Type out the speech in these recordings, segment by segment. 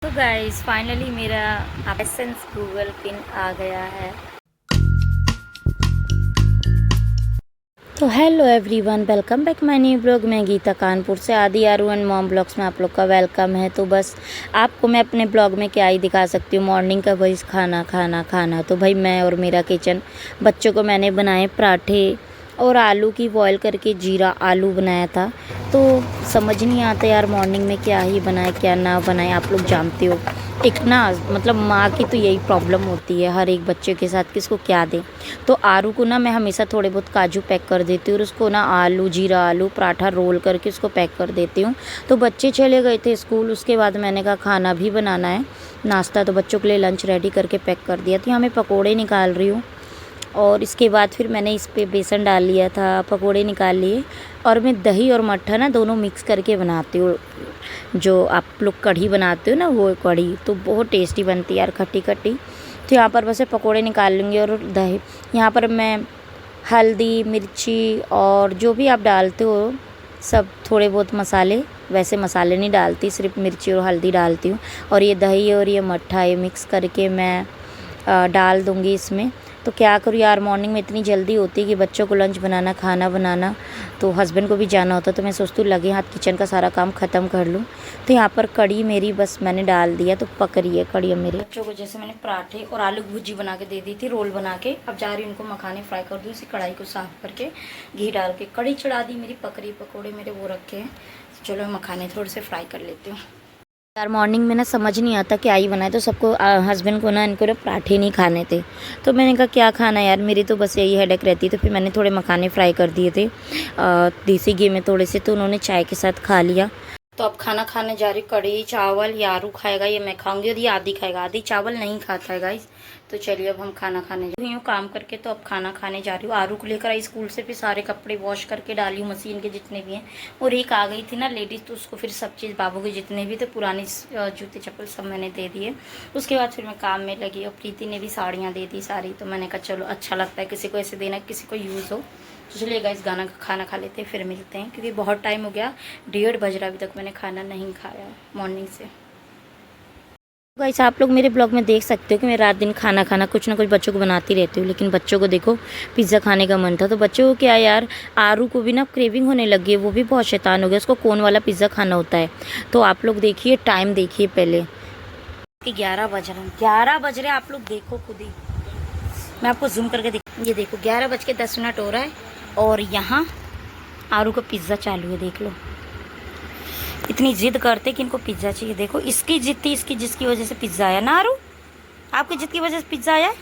तो guys finally मेरा essence Google pin आ गया है। तो hello everyone, welcome back my new blog. मैं गीता कानपुर से आदि आरू एंड मॉम ब्लॉग्स में आप लोग का वेलकम है। तो बस आपको मैं अपने ब्लॉग में क्या ही दिखा सकती हूँ, मॉर्निंग का वही खाना खाना खाना। तो भाई मैं और मेरा किचन, बच्चों को मैंने बनाए पराठे और आलू की बॉयल करके जीरा आलू बनाया था। तो समझ नहीं आता यार मॉर्निंग में क्या ही बनाए क्या ना बनाए। आप लोग जानते हो एक ना मतलब माँ की तो यही प्रॉब्लम होती है हर एक बच्चे के साथ, किसको क्या दें। तो आरू को ना मैं हमेशा थोड़े बहुत काजू पैक कर देती हूँ और उसको ना आलू जीरा आलू पराठा रोल करके उसको पैक कर देती हूँ। तो बच्चे चले गए थे स्कूल, उसके बाद मैंने कहा खाना भी बनाना है, नाश्ता तो बच्चों के लिए लंच रेडी करके पैक कर दिया। तो यहाँ मैं पकौड़े निकाल रही हूँ और इसके बाद फिर मैंने इस पे बेसन डाल लिया था, पकोड़े निकाल लिए। और मैं दही और मट्ठा ना दोनों मिक्स करके बनाती हूँ। जो आप लोग कढ़ी बनाते हो ना वो कढ़ी तो बहुत टेस्टी बनती है यार, खट्टी खट्टी। तो यहाँ पर बस पकोड़े निकाल लूँगी और दही, यहाँ पर मैं हल्दी मिर्ची और जो भी आप डालते हो सब थोड़े बहुत मसाले, वैसे मसाले नहीं डालती, सिर्फ मिर्ची और हल्दी डालती हूँ। और ये दही और ये मट्ठा ये मिक्स करके मैं डाल दूँगी इसमें। तो क्या करूँ यार, मॉर्निंग में इतनी जल्दी होती है कि बच्चों को लंच बनाना खाना बनाना, तो हस्बैंड को भी जाना होता, तो मैं सोचती हूँ लगे हाथ किचन का सारा काम ख़त्म कर लूँ। तो यहाँ पर कड़ी मेरी बस मैंने डाल दिया तो पक रही है कड़ी। अब मेरे बच्चों को जैसे मैंने पराठे और आलू की भुजी बना के दे दी थी रोल बना के, अब जा रही हूँ उनको मखाने फ्राई कर दूँ। इसी कढ़ाई को साफ़ करके घी डाल के कड़ी चढ़ा दी मेरी, पकड़ी पकौड़े मेरे वो रखे हैं। चलो मखाने थोड़े से फ्राई कर लेती हूँ यार। मॉर्निंग में ना समझ नहीं आता क्या ही बनाए। तो सबको हस्बैंड को ना इनको ना पराठे नहीं खाने थे, तो मैंने कहा क्या खाना यार, मेरी तो बस यही हेडेक रहती है। तो फिर मैंने थोड़े मखाने फ्राई कर दिए थे देसी घी में थोड़े से, तो उन्होंने चाय के साथ खा लिया। तो अब खाना खाने जा रही, कढ़ी चावल, ये आरू खाएगा ये मैं खाऊंगी और ये आदि खाएगा, आदि चावल नहीं खाता है गाइस। तो चलिए अब हम खाना खाने जा रही हूँ काम करके, तो अब खाना खाने जा रही हूँ। आरू को लेकर आई स्कूल से, फिर सारे कपड़े वॉश करके डाली हूँ मशीन के जितने भी हैं। और एक आ गई थी ना लेडीज़, तो उसको फिर सब चीज़ बाबू के जितने भी थे पुराने जूते चप्पल सब मैंने दे दिए। उसके बाद फिर मैं काम में लगी और प्रीति ने भी साड़ियाँ दे दी सारी। तो मैंने कहा चलो अच्छा लगता है किसी को ऐसे देना, किसी को यूज़ हो। तो चलिए गाइस खाना खा लेते हैं फिर मिलते हैं, क्योंकि बहुत टाइम हो गया, 1:30 बज रहा, अभी तक मैंने खाना नहीं खाया मॉर्निंग से। गाइस आप लोग मेरे ब्लॉग में देख सकते हो कि मैं रात दिन खाना कुछ ना कुछ बच्चों को बनाती रहती हूँ। लेकिन बच्चों को देखो पिज़्ज़ा खाने का मन था, तो बच्चों को क्या यार, आरू को भी ना क्रेविंग होने लगी है, वो भी बहुत शैतान हो गया, उसको कोन वाला पिज़्ज़ा खाना होता है। तो आप लोग देखिए टाइम देखिए पहले कि 11 बज रहे हैं, 11 बज रहे हैं, आप लोग देखो खुद ही, मैं आपको जूम करके ये देखो 11:10 हो रहा है और यहाँ आरू का पिज़्ज़ा चालू है, देख लो। इतनी जिद करते कि इनको पिज़्ज़ा चाहिए, देखो इसकी जिद थी, इसकी जिसकी वजह से पिज़्ज़ा आया ना आरू, आपकी जिद की वजह से पिज़्ज़ा आया।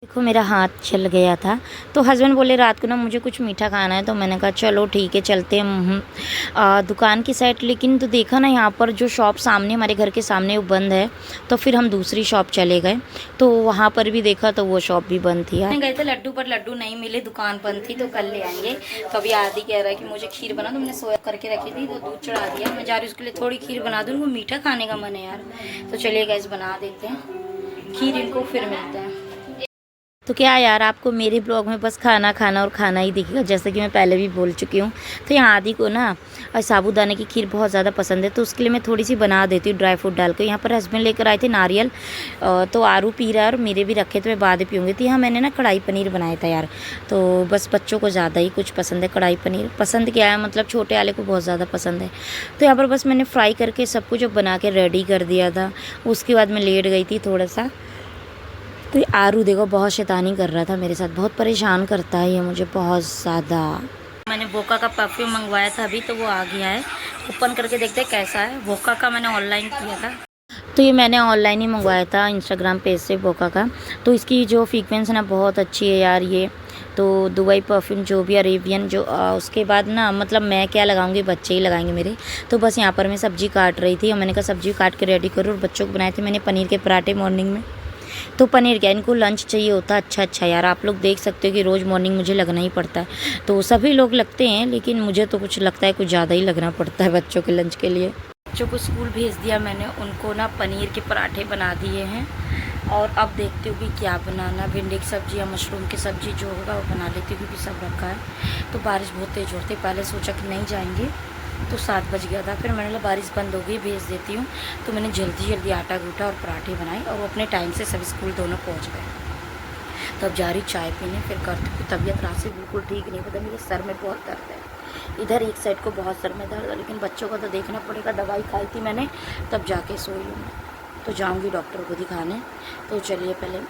देखो मेरा हाथ चल गया था, तो हस्बैंड बोले रात को ना मुझे कुछ मीठा खाना है, तो मैंने कहा चलो ठीक है चलते हैं दुकान की साइड। लेकिन तो देखा ना यहाँ पर जो शॉप सामने हमारे घर के सामने वो बंद है, तो फिर हम दूसरी शॉप चले गए, तो वहाँ पर भी देखा तो वो शॉप भी बंद थी यार। गए थे लड्डू पर लड्डू नहीं मिले, दुकान बंद थी, तो कल ले आएंगे। तो अभी आदि कह रहा है कि मुझे खीर बना, तो मैंने सोया करके रखी थी तो दूध चढ़ा दिया, मैं जा रही हूँ उसके लिए थोड़ी खीर बना दूँ, उनको मीठा खाने का मन है यार। तो चलिए गैस बना देते हैं खीर इनको, फिर मिलते हैं। तो क्या यार आपको मेरे ब्लॉग में बस खाना खाना और खाना ही दिखेगा, जैसे कि मैं पहले भी बोल चुकी हूँ। तो यहाँ आदि को ना साबूदाने की खीर बहुत ज़्यादा पसंद है, तो उसके लिए मैं थोड़ी सी बना देती हूँ ड्राई फ्रूट डाल कर। यहाँ पर हस्बैंड लेकर आए थे नारियल, तो आरू पी रहा है और मेरे भी रखे, तो मैं बाद में पीऊँगी। तो यहाँ मैंने ना कढ़ाई पनीर बनाया था यार, तो बस बच्चों को ज़्यादा ही कुछ पसंद है कढ़ाई पनीर, पसंद क्या है मतलब छोटे वाले को बहुत ज़्यादा पसंद है। तो यहाँ पर बस मैंने फ्राई करके सब कुछ बना के रेडी कर दिया था। उसके बाद मैं लेट गई थी थोड़ा सा। तो ये आरू देखो बहुत शैतानी कर रहा था मेरे साथ, बहुत परेशान करता है ये मुझे बहुत ज़्यादा। मैंने वोका का परफ्यूम मंगवाया था अभी, तो वो आ गया है, ओपन करके देखते हैं कैसा है। वोका का मैंने ऑनलाइन किया था, तो ये मैंने ऑनलाइन ही मंगवाया था इंस्टाग्राम पेज से वोका का। तो इसकी जो फ्रीक्वेंस है ना बहुत अच्छी है यार ये। तो दुबई परफ्यूम जो भी अरेबियन जो उसके बाद ना मतलब मैं क्या लगाऊंगी, बच्चे ही लगाएंगे मेरे। तो बस यहाँ पर मैं सब्ज़ी काट रही थी और मैंने कहा सब्ज़ी काट के रेडी करूँ, और बच्चों को बनाए थे मैंने पनीर के पराठे मॉर्निंग में। तो पनीर क्या इनको लंच चाहिए होता है, अच्छा यार आप लोग देख सकते हो कि रोज़ मॉर्निंग मुझे लगना ही पड़ता है। तो सभी लोग लगते हैं लेकिन मुझे तो कुछ लगता है कुछ ज़्यादा ही लगना पड़ता है बच्चों के लंच के लिए। बच्चों को स्कूल भेज दिया मैंने, उनको ना पनीर के पराठे बना दिए हैं, और अब देखती हूँ कि क्या बनाना, भिंडी की सब्ज़ी या मशरूम की सब्ज़ी जो होगा वो बना लेती हूँ, क्योंकि सब रखा है। तो बारिश बहुत तेज़ होती है, पहले सोचा कि नहीं जाएंगे, तो 7 बज गया था। फिर मैंने बोला बारिश बंद हो गई, भेज देती हूँ। तो मैंने जल्दी जल्दी आटा गूँथा और पराठे बनाए और वो अपने टाइम से सब स्कूल दोनों पहुँच गए। तब जा रही चाय पीने, फिर करती हूँ। तबीयत रात से बिल्कुल ठीक नहीं, पता मेरे सर में बहुत दर्द है, इधर एक साइड को बहुत सर में दर्द है। लेकिन बच्चों का तो देखना पड़ेगा, दवाई खाई थी मैंने तब जाके सोई हूँ। तो जाऊँगी डॉक्टर को दिखाने। तो चलिए पहले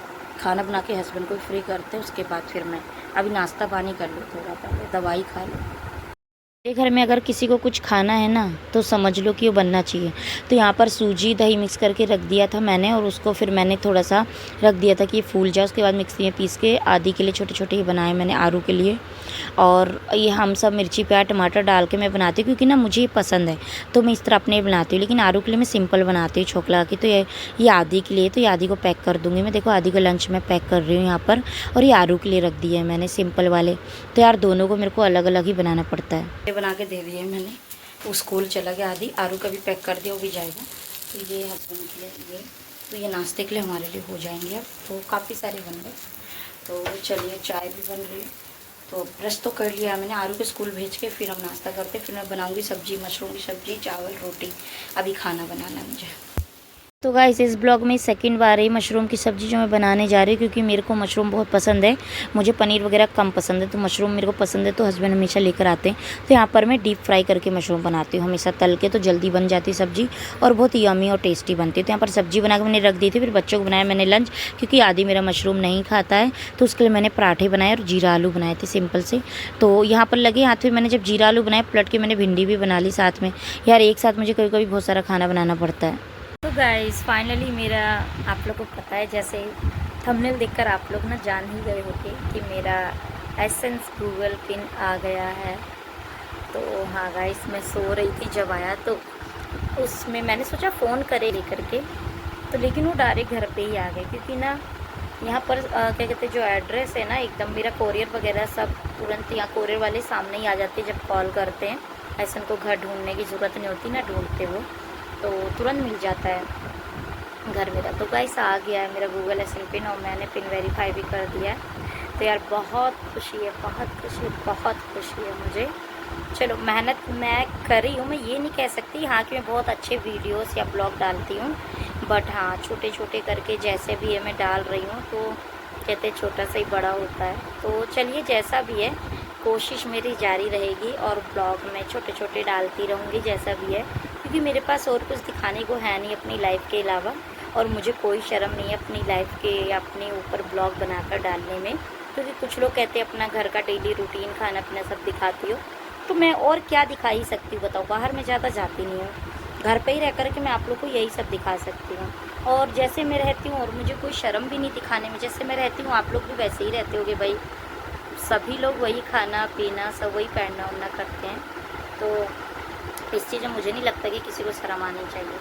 खाना बना के हस्बैंड को फ्री करते हैं, उसके बाद फिर मैं अभी नाश्ता पानी कर लूँ, थोड़ा पहले दवाई खा लूँ। मेरे घर में अगर किसी को कुछ खाना है ना तो समझ लो कि वो बनना चाहिए। तो यहाँ पर सूजी दही मिक्स करके रख दिया था मैंने, और उसको फिर मैंने थोड़ा सा रख दिया था कि ये फूल जाए। उसके बाद मिक्सी में पीस के आदि के लिए छोटे छोटे ही बनाए मैंने, आरू के लिए। और ये हम सब मिर्ची प्याज टमाटर डाल के मैं बनाती हूँ, क्योंकि ना मुझे ये पसंद है तो मैं इस तरह अपने बनाती हूँ। लेकिन आरू के लिए मैं सिंपल बनाती हूँ छोकला की। तो ये आदि के लिए, तो ये आदि को पैक कर दूँगी मैं। देखो आदि का लंच मैं पैक कर रही हूँ यहाँ पर, और ये आरू के लिए रख दिया है मैंने सिंपल वाले। तो यार दोनों को मेरे को अलग अलग ही बनाना पड़ता है। ये बना के दे दिए मैंने, वो स्कूल चला गया आदि। आरू का भी पैक कर दिया, वो भी जाएगा। तो ये हस्बैंड के लिए ये, तो ये नाश्ते के लिए हमारे लिए हो जाएंगे अब। तो काफ़ी सारे बन गए। तो चलिए चाय भी बन रही है। तो ब्रश तो कर लिया मैंने, आरू के स्कूल भेज के फिर हम नाश्ता करते, फिर मैं बनाऊंगी सब्जी, मशरूम की सब्जी, चावल, रोटी। अभी खाना बनाना है मुझे। तो गाइस इस ब्लॉग में सेकंड बार है मशरूम की सब्ज़ी जो मैं बनाने जा रही हूँ, क्योंकि मेरे को मशरूम बहुत पसंद है। मुझे पनीर वगैरह कम पसंद है, तो मशरूम मेरे को पसंद है, तो हस्बैंड हमेशा लेकर आते हैं। तो यहाँ पर मैं डीप फ्राई करके मशरूम बनाती हूँ हमेशा, तल के, तो जल्दी बन जाती सब्ज़ी और बहुत यमी और टेस्टी बनती है। तो यहाँ पर सब्ज़ी बना के मैंने रख दी थी। फिर बच्चों को बनाया मैंने लंच, क्योंकि आदि मेरा मशरूम नहीं खाता है, तो उसके लिए मैंने पराठे बनाए और जीरा आलू बनाए थे सिंपल से। तो यहाँ पर लगे हाथ में मैंने जब जीरा आलू बनाए, पलट के मैंने भिंडी भी बना ली साथ में। यार एक साथ मुझे कभी कभी बहुत सारा खाना बनाना पड़ता है। तो गाइस फाइनली मेरा, आप लोग को पता है, जैसे थंबनेल देखकर आप लोग ना जान ही गए होंगे कि मेरा एसेंस गूगल पिन आ गया है। तो हाँ गाइस, मैं सो रही थी जब आया, तो उसमें मैंने सोचा फ़ोन करे लेकर के, तो लेकिन वो डायरेक्ट घर पे ही आ गए। क्योंकि ना यहाँ पर क्या कहते हैं, जो एड्रेस है ना, एकदम मेरा कोरियर वगैरह सब तुरंत यहाँ कोरियर वाले सामने ही आ जाते हैं जब कॉल करते हैं। ऐसा को घर ढूंढने की ज़रूरत नहीं होती ना, ढूंढते वो तो तुरंत मिल जाता है घर मेरा। तो गाइस आ गया है मेरा गूगल एस पिन, और मैंने पिन वेरीफाई भी कर दिया है। तो यार बहुत खुशी है, बहुत खुशी, बहुत खुशी है मुझे। चलो मेहनत मैं कर रही हूँ, मैं ये नहीं कह सकती हाँ कि मैं बहुत अच्छे वीडियोस या ब्लॉग डालती हूँ, बट हाँ छोटे छोटे करके जैसे भी है मैं डाल रही हूँ। तो कहते छोटा सा ही बड़ा होता है। तो चलिए जैसा भी है, कोशिश मेरी जारी रहेगी और ब्लॉग मैं छोटे छोटे डालती रहूँगी जैसा भी है, क्योंकि मेरे पास और कुछ दिखाने को है नहीं अपनी लाइफ के अलावा। और मुझे कोई शर्म नहीं है अपनी लाइफ के या अपने ऊपर ब्लॉग बनाकर डालने में, क्योंकि कुछ लोग कहते हैं अपना घर का डेली रूटीन, खाना पीना सब दिखाती हो। तो मैं और क्या दिखा ही सकती हूँ बताओ, बाहर में ज़्यादा जाती नहीं हूँ, घर पे ही रह कर के मैं आप लोग को यही सब दिखा सकती हूँ। और जैसे मैं रहती हूँ, और मुझे कोई शर्म भी नहीं दिखाने में, जैसे मैं रहती हूँ आप लोग भी वैसे ही रहते होगे भाई। सभी लोग वही खाना पीना सब वही पहनना उड़ना करते हैं। तो इस चीज़ में मुझे नहीं लगता कि किसी को शर्म आनी चाहिए।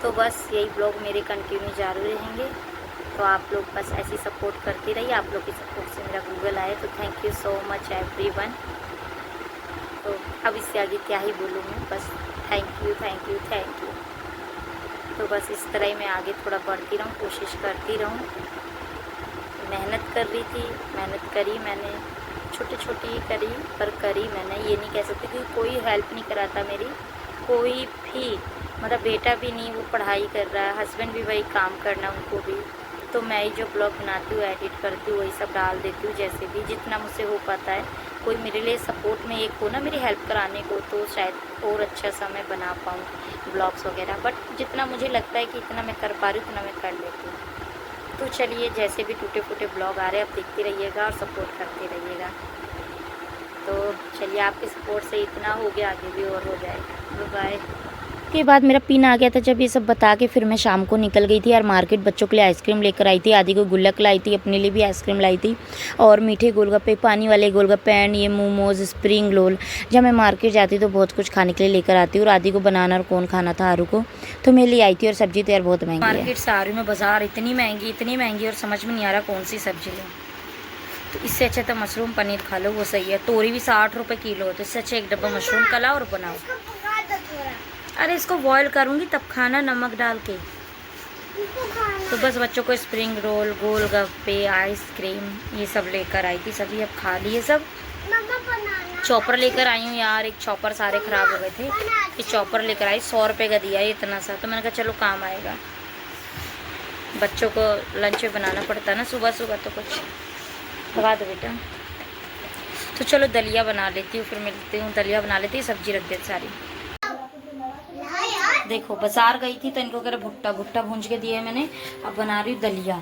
तो बस यही ब्लॉग मेरे कंटिन्यू जारी रहेंगे। तो आप लोग बस ऐसी सपोर्ट करते रहिए। आप लोग की सपोर्ट से मेरा गूगल आए, तो thank you so much everyone. तो अब इससे आगे क्या ही बोलूँ मैं, बस thank you thank you thank you. तो बस इस तरह ही मैं आगे थोड़ा बढ़ती रहूँ, कोशिश करती रहूँ। मेहनत कर रही थी, मेहनत करी मैंने, छोटी छोटी ही करी पर करी मैंने। ये नहीं कह सकती कि कोई हेल्प नहीं करा था मेरी, कोई भी, मतलब बेटा भी नहीं, वो पढ़ाई कर रहा है, हस्बैंड भी वही काम करना उनको भी। तो मैं ही जो ब्लॉग बनाती हूँ, एडिट करती हूँ, वही सब डाल देती हूँ जैसे भी जितना मुझसे हो पाता है। कोई मेरे लिए सपोर्ट में एक हो ना मेरी हेल्प कराने को, तो शायद और अच्छा सा मैं बना पाऊँ ब्लॉग्स वगैरह। बट जितना मुझे लगता है कि इतना मैं कर पा रही हूँ, उतना मैं कर लेती हूँ। तो चलिए जैसे भी टूटे फूटे ब्लॉग आ रहे हैं आप देखते रहिएगा और सपोर्ट करते रहिएगा। तो चलिए आपके सपोर्ट से इतना हो गया, आगे भी और हो जाएगा। बाय। के बाद मेरा पिन आ गया था जब ये सब बता के, फिर मैं शाम को निकल गई थी यार मार्केट, बच्चों के लिए आइसक्रीम लेकर आई थी, आदि को गुल्लक लाई थी, अपने लिए भी आइसक्रीम लाई थी, और मीठे गोलगप्पे, पानी वाले गोलगप्पे एंड ये मोमोज, स्प्रिंग रोल। जब मैं मार्केट जाती तो बहुत कुछ खाने के लिए लेकर आती हूँ। और आदि को बनाना और कौन खाना था आरू को, तो मैं ले आई थी। और सब्जी तो यार बहुत महंगी है मार्केट से आ रही मैं, बाजार इतनी महंगी और समझ में नहीं आ रहा कौन सी सब्जी लो। तो इससे अच्छा तो मशरूम पनीर खा लो, वो सही है। तोरी भी 60 रुपये किलो, तो इससे अच्छा एक डब्बा मशरूम का लाओ और बनाओ। अरे इसको बॉईल करूँगी तब खाना, नमक डाल के। तो बस बच्चों को स्प्रिंग रोल, गोलगप्पे, आइसक्रीम ये सब लेकर आई थी, सभी अब खा लिए सब। चॉपर लेकर आई हूँ यार, एक चॉपर सारे ख़राब हो गए थे, ये चॉपर लेकर आई, 100 रुपये का दिया है इतना सा, तो मैंने कहा चलो काम आएगा। बच्चों को लंच में बनाना पड़ता है ना सुबह सुबह, तो कुछ लगा दो बेटा। तो चलो दलिया बना लेती हूँ, फिर मिलती हूँ, दलिया बना लेती हूँ, सब्जी रख देती सारी। देखो बाजार गई थी तो इनको कह भुट्टा भुट्टा भूंज के दिए मैंने, अब बना रही हूँ दलिया।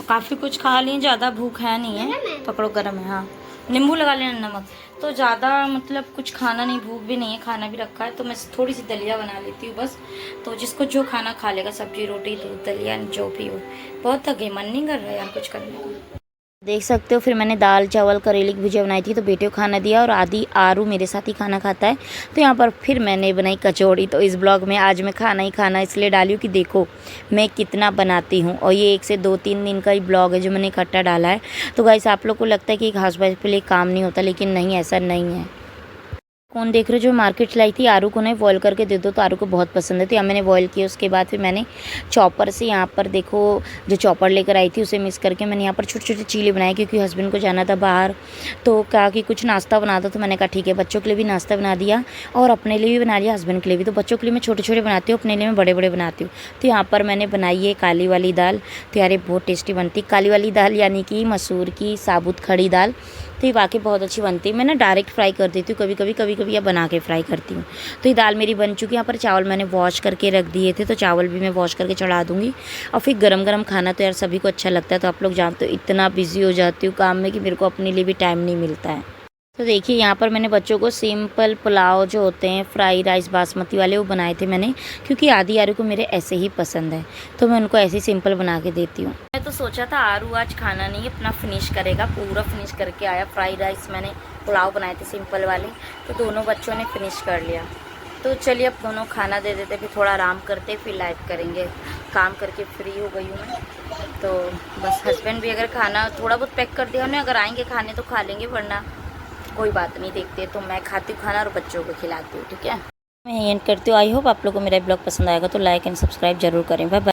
काफ़ी कुछ खा ली, ज़्यादा भूख है नहीं है, पकड़ो गर्म है, हाँ नींबू लगा लेना, नमक, तो ज़्यादा मतलब कुछ खाना नहीं, भूख भी नहीं है, खाना भी रखा है, तो मैं थोड़ी सी दलिया बना लेती हूँ बस। तो जिसको जो खाना खा लेगा, सब्जी रोटी दूध दलिया जो भी हो। बहुत थक गई, मन नहीं कर रहा यार कुछ करने को। देख सकते हो फिर मैंने दाल चावल करेले की भुजिया बनाई थी, तो बेटे को खाना दिया, और आदि आरू मेरे साथ ही खाना खाता है। तो यहाँ पर फिर मैंने बनाई कचौड़ी। तो इस ब्लॉग में आज मैं खाना ही खाना इसलिए डाली हूँ कि देखो मैं कितना बनाती हूँ, और ये 1 से 2-3 दिन का ही ब्लॉग है जो मैंने इकट्ठा डाला है। तो गाइस आप लोग को लगता है कि एक हाउसवाइफ के लिए काम नहीं होता, लेकिन नहीं, ऐसा नहीं है। कौन देख रहे हो, जो मार्केट लाई थी आरू को नहीं बॉयल करके दे दो, तो आरू को बहुत पसंद है, तो यहाँ मैंने बॉयल किया। उसके बाद फिर मैंने चॉपर से यहाँ पर देखो जो चॉपर लेकर आई थी उसे मिक्स करके मैंने यहाँ पर छोटे छोटे चीले बनाए, क्योंकि हस्बैंड को जाना था बाहर, तो कहा कि कुछ नाश्ता बना दो, तो मैंने कहा ठीक है। बच्चों के लिए भी नाश्ता बना दिया और अपने लिए भी बना लिया, हस्बैंड के लिए भी। तो बच्चों के लिए मैं छोटे छोटे बनाती हूँ, अपने लिए मैं बड़े बड़े बनाती हूँ। तो यहाँ पर मैंने बनाई है काली वाली दाल, तो यार बहुत टेस्टी बनती है काली वाली दाल, यानी कि मसूर की साबुत खड़ी दाल। तो ये वाकई बहुत अच्छी बनती है। मैं ना डायरेक्ट फ्राई कर देती हूँ, कभी कभी या बना के फ्राई करती हूँ। तो ये दाल मेरी बन चुकी है। यहाँ पर चावल मैंने वॉश करके रख दिए थे, तो चावल भी मैं वॉश करके चढ़ा दूँगी। और फिर गरम गरम खाना तो यार सभी को अच्छा लगता है। तो आप लोग जानते हो इतना बिजी हो जाती हूँ काम में कि मेरे को अपने लिए भी टाइम नहीं मिलता है। तो देखिए यहाँ पर मैंने बच्चों को सिंपल पुलाव जो होते हैं फ्राई राइस बासमती वाले, वो बनाए थे मैंने, क्योंकि आदि आरू को मेरे ऐसे ही पसंद है, तो मैं उनको ऐसे ही सिंपल बना के देती हूँ। मैं तो सोचा था आरू आज खाना नहीं अपना फिनिश करेगा, पूरा फिनिश करके आया। फ्राई राइस मैंने पुलाव बनाए थे सिंपल वाले, तो दोनों बच्चों ने फिनिश कर लिया। तो चलिए अब दोनों खाना दे देते, फिर थोड़ा आराम करते, फिर लाइव करेंगे। काम करके फ्री हो गई हूँ मैं, तो बस हस्बैंड भी अगर खाना थोड़ा बहुत पैक कर दिया उन्हें, अगर आएंगे खाने तो खा लेंगे, वरना कोई बात नहीं, देखते तो मैं खाती हूँ खाना और बच्चों को खिलाती हूँ, ठीक है। मैं एंड करती हूँ। आई होप आप लोगों को मेरा ब्लॉग पसंद आएगा, तो लाइक एंड सब्सक्राइब जरूर करें। Bye bye.